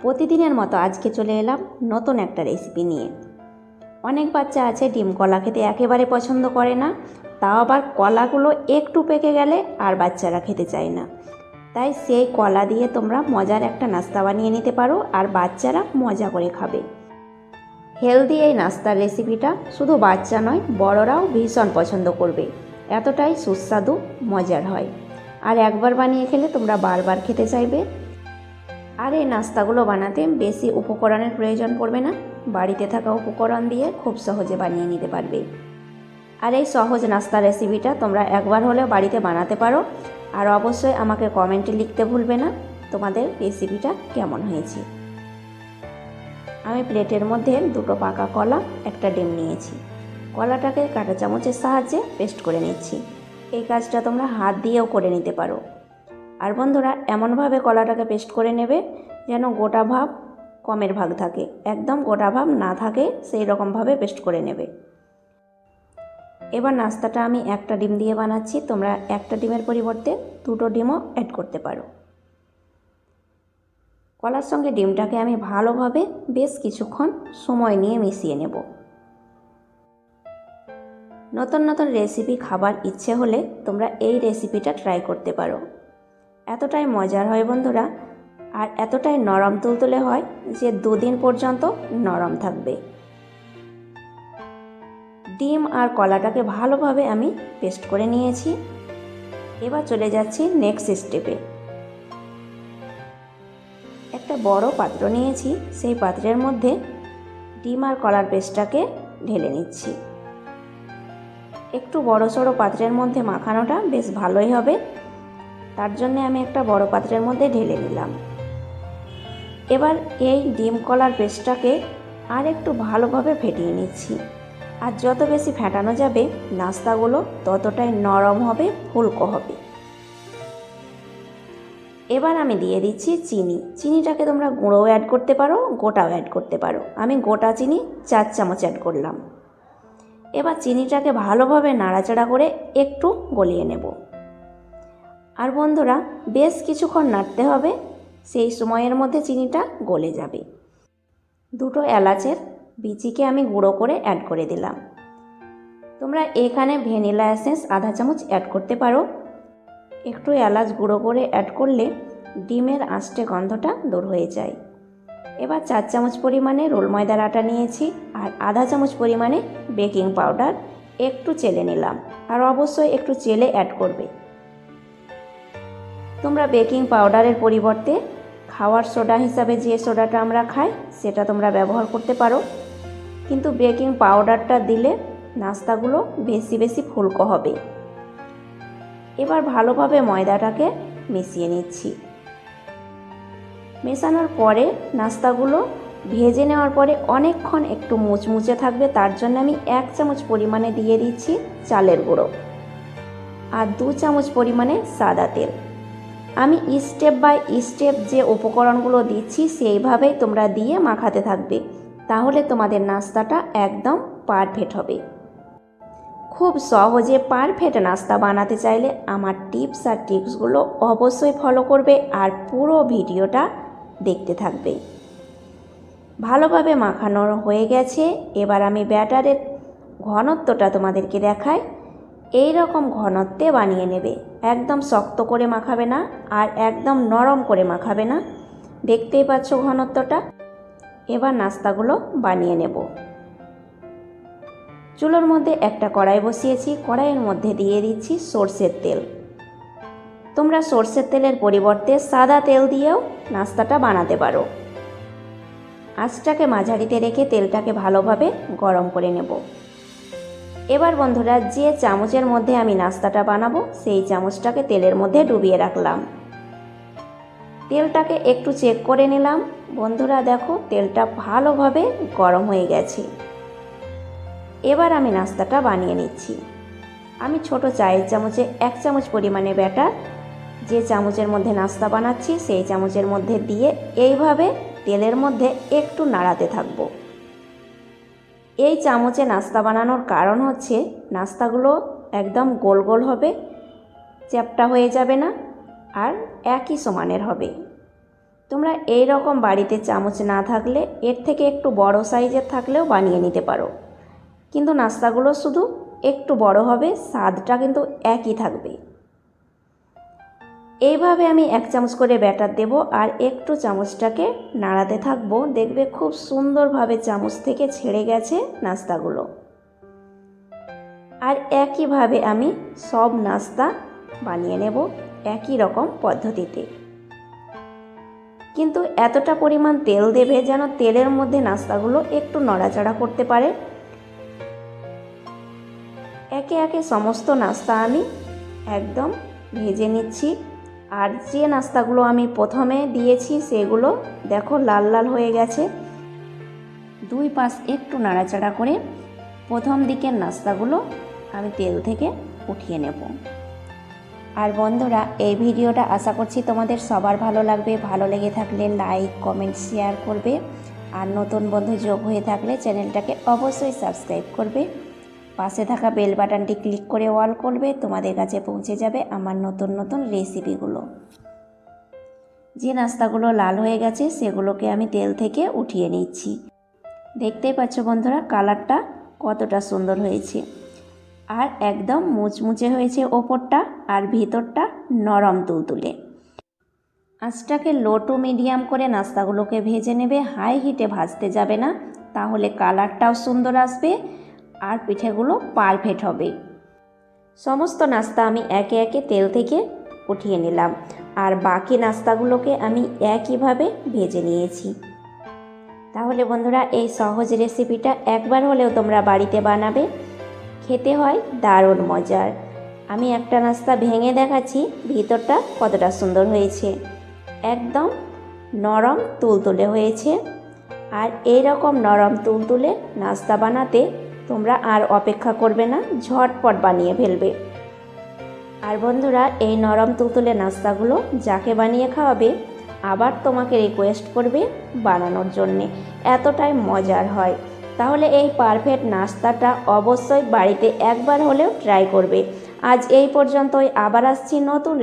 প্রতিদিনের মতো আজকে চলে এলাম নতুন একটা রেসিপি নিয়ে। অনেক বাচ্চা আছে ডিম কলা খেতে একেবারে পছন্দ করে না, তাও আবার কলাগুলো একটু পেকে গেলে আর বাচ্চারা খেতে চায় না। তাই সেই কলা দিয়ে তোমরা মজার একটা নাস্তা বানিয়ে নিতে পারো আর বাচ্চারা মজা করে খাবে। হেলদি এই নাস্তার রেসিপিটা শুধু বাচ্চা নয়, বড়রাও ভীষণ পছন্দ করবে, এতটাই সুস্বাদু মজার হয়। আর একবার বানিয়ে খেলে তোমরা বারবার খেতে চাইবে। আর এই নাস্তাগুলো বানাতে বেশি উপকরণের প্রয়োজন পড়বে না, বাড়িতে থাকা উপকরণ দিয়ে খুব সহজে বানিয়ে নিতে পারবে। আর এই সহজ নাস্তার রেসিপিটা তোমরা একবার হলেও বাড়িতে বানাতে পারো। আর অবশ্যই আমাকে কমেন্টে লিখতে ভুলবে না তোমাদের রেসিপিটা কেমন হয়েছে। আমি প্লেটের মধ্যে দুটো পাকা কলা, একটা ডিম নিয়েছি। কলাটাকে কাঁটা চামচের সাহায্যে পেস্ট করে নিচ্ছি। এই কাজটা তোমরা হাত দিয়েও করে নিতে পারো। আর বন্ধুরা, এমনভাবে কলাটাকে পেস্ট করে নেবে যেন গোটা ভাব কমের ভাগ থাকে, একদম গোটা ভাব না থাকে, সেই রকমভাবে পেস্ট করে নেবে। এবার নাস্তাটা আমি একটা ডিম দিয়ে বানাচ্ছি, তোমরা একটা ডিমের পরিবর্তে দুটো ডিমও অ্যাড করতে পারো। কলার সঙ্গে ডিমটাকে আমি ভালোভাবে বেশ কিছুক্ষণ সময় নিয়ে মিশিয়ে নেব। নতুন নতুন রেসিপি খাবার ইচ্ছে হলে তোমরা এই রেসিপিটা ট্রাই করতে পারো। এতটাই মজার হয় বন্ধুরা, আর এতটাই নরম তুলতুলে হয় যে 2 দিন পর্যন্ত নরম থাকবে। ডিম আর কলাটাকে ভালোভাবে আমি পেস্ট করে নিয়েছি। এবার চলে যাচ্ছি নেক্সট স্টেপে। একটা বড় পাত্র নিয়েছি, সেই পাত্রের মধ্যে ডিম আর কলার পেস্টটাকে ঢেলে নিচ্ছি। একটু বড় সড়ো পাত্রের মধ্যে মাখানোটা বেশ ভালোই হবে, তার জন্য আমি একটা বড় পাত্রের মধ্যে ঢেলে নিলাম। এবার এই ডিম কলার পেস্টটাকে আর একটু ভালোভাবে ফেটিয়ে নিচ্ছি। আর যত বেশি ফেটানো যাবে নাস্তাগুলো ততটাই নরম হবে, ফুলকো হবে। এবার আমি দিয়ে দিচ্ছি চিনি। চিনিটাকে তোমরা গুঁড়োও অ্যাড করতে পারো, গোটাও অ্যাড করতে পারো। আমি গোটা চিনি 4 চামচ অ্যাড করলাম। এবার চিনিটাকে ভালোভাবে নাড়াচাড়া করে একটু গলিয়ে নেব। আর বন্ধুরা, বেশ কিছুক্ষণ নাড়তে হবে, সেই সময়ের মধ্যে চিনিটা গলে যাবে। 2টো এলাচের বিচিকে আমি গুঁড়ো করে অ্যাড করে দিলাম। তোমরা এখানে ভ্যানিলা এসেন্স আধা চামচ অ্যাড করতে পারো। একটু এলাচ গুঁড়ো করে অ্যাড করলে ডিমের আঁশটে গন্ধটা দূর হয়ে যায়। এবার 4 চামচ পরিমাণে রোল ময়দার আটা নিয়েছি আর আধা চামচ পরিমাণে বেকিং পাউডার একটু চেলে নিলাম। আর অবশ্যই একটু চেলে অ্যাড করবে। তোমরা বেকিং পাউডারের পরিবর্তে খাওয়ার সোডা হিসাবে যে সোডাটা আমরা খাই সেটা তোমরা ব্যবহার করতে পারো, কিন্তু বেকিং পাউডারটা দিলে নাস্তাগুলো বেশি বেশি ফুলকো হবে। এবার ভালোভাবে ময়দাটাকে মিশিয়ে নিচ্ছি। মেশানোর পরে নাস্তাগুলো ভেজে নেওয়ার পরে অনেকক্ষণ একটু মুচমুচে থাকবে, তার জন্য আমি 1 চামচ পরিমাণে দিয়ে দিচ্ছি চালের গুঁড়ো আর 2 চামচ পরিমাণে সাদা তেল। আমি স্টেপ বাই স্টেপ যে উপকরণগুলো দিচ্ছি সেইভাবেই তোমরা দিয়ে মাখাতে থাকবে, তাহলে তোমাদের নাস্তাটা একদম পারফেক্ট হবে। খুব সহজে পারফেক্ট নাস্তা বানাতে চাইলে আমার টিপস আর ট্রিক্সগুলো অবশ্যই ফলো করবে আর পুরো ভিডিওটা দেখতে থাকবে। ভালোভাবে মাখানো হয়ে গেছে। এবার আমি ব্যাটারের ঘনত্বটা তোমাদেরকে দেখাই। এই রকম ঘনত্বে বানিয়ে নেবে, একদম শক্ত করে মাখাবে না আর একদম নরম করে মাখাবে না। দেখতেই পাচ্ছ ঘনত্বটা। এবার নাস্তাগুলো বানিয়ে নেব। চুলোর মধ্যে একটা কড়াই বসিয়েছি, কড়াইয়ের মধ্যে দিয়ে দিচ্ছি সরষের তেল। তোমরা সরষের তেলের পরিবর্তে সাদা তেল দিয়েও নাস্তাটা বানাতে পারো। আঁচটাকে মাঝারিতে রেখে তেলটাকে ভালোভাবে গরম করে নেব। এবার বন্ধুরা, যে চামচের মধ্যে আমি নাস্তাটা বানাবো সেই চামচটাকে তেলের মধ্যে ডুবিয়ে রাখলাম। তেলটাকে একটু চেক করে নিলাম। বন্ধুরা দেখো, তেলটা ভালোভাবে গরম হয়ে গেছে। এবার আমি নাস্তাটা বানিয়ে নিচ্ছি। আমি ছোট চায়ের চামচে 1 চামচ পরিমাণে ব্যাটার যে চামচের মধ্যে নাস্তা বানাচ্ছি সেই চামচের মধ্যে দিয়ে এইভাবে তেলের মধ্যে একটু নাড়াতে থাকবো। এই চামচে নাস্তা বানানোর কারণ হচ্ছে নাস্তাগুলো একদম গোল গোল হবে, চ্যাপ্টা হয়ে যাবে না আর একই সমানের হবে। তোমরা এই রকম বাড়িতে চামচ না থাকলে এর থেকে একটু বড় সাইজের থাকলেও বানিয়ে নিতে পারো, কিন্তু নাস্তাগুলো শুধু একটু বড় হবে, স্বাদটা কিন্তু একই থাকবে। এইভাবে আমি 1 চামচ করে ব্যাটার দেব আর একটু চামচটাকে নাড়াতে থাকবো। দেখবে খুব সুন্দরভাবে চামচ থেকে ছেড়ে গেছে নাস্তাগুলো। আর একইভাবে আমি সব নাস্তা বানিয়ে নেব একই রকম পদ্ধতিতে। কিন্তু এতটা পরিমাণ তেল দেবে যেন তেলের মধ্যে নাস্তাগুলো একটু নড়াচড়া করতে পারে। একে একে সমস্ত নাস্তা আমি একদম ভেজে নিচ্ছি। আর যে নাস্তাগুলো আমি প্রথমে দিয়েছি সেগুলো দেখো লাল লাল হয়ে গেছে। 2 পাশ একটু নাড়াচাড়া করে প্রথম দিকের নাস্তাগুলো আমি তেল থেকে উঠিয়ে নেব। আর বন্ধুরা, এই ভিডিওটা আশা করছি তোমাদের সবার ভালো লাগবে। ভালো লেগে থাকলে লাইক, কমেন্ট, শেয়ার করবে। আর নতুন বন্ধু যোগ হয়ে থাকলে চ্যানেলটাকে অবশ্যই সাবস্ক্রাইব করবে। পাশে থাকা বেল বাটনটি ক্লিক করে অল করবে, তোমাদের কাছে পৌঁছে যাবে আমার নতুন নতুন রেসিপিগুলো। যে নাস্তাগুলো লাল হয়ে গেছে সেগুলোকে আমি তেল থেকে উঠিয়ে নিচ্ছি। দেখতেই পাচ্ছ বন্ধুরা কালারটা কতটা সুন্দর হয়েছে। আর একদম মুচমুচে হয়েছে ওপরটা আর ভিতরটা নরম তুলতুলে। আঁচটাকে লো টু মিডিয়াম করে নাস্তাগুলোকে ভেজে নেবে, হাই হিটে ভাজতে যাবে না, তাহলে কালারটাও সুন্দর আসবে আর পিঠেগুলো পারফেক্ট হবে। সমস্ত নাস্তা আমি একে একে তেল থেকে উঠিয়ে নিলাম আর বাকি নাস্তাগুলোকে আমি একইভাবে ভেজে নিয়েছি। তাহলে বন্ধুরা, এই সহজ রেসিপিটা একবার হলেও তোমরা বাড়িতে বানাবে, খেতে হয় দারুণ মজার। আমি একটা নাস্তা ভেঙে দেখাচ্ছি ভিতরটা কতটা সুন্দর হয়েছে, একদম নরম তুলতুলে হয়েছে। আর এই রকম নরম তুলতুলে নাস্তা বানাতে তোমরা আর অপেক্ষা করবে না, ঝটপট বানিয়ে ফেলবে। আর বন্ধুরা, এই নরম তুলতুলে নাস্তাগুলো যাকে বানিয়ে খাওয়াবে আবার তোমাকে রিকোয়েস্ট করবে বানানোর জন্যে, এতটাই মজার হয়। তাহলে এই পারফেক্ট নাস্তাটা অবশ্যই বাড়িতে একবার হলেও ট্রাই করবে। আজ এই পর্যন্তই, আবার আসছি নতুন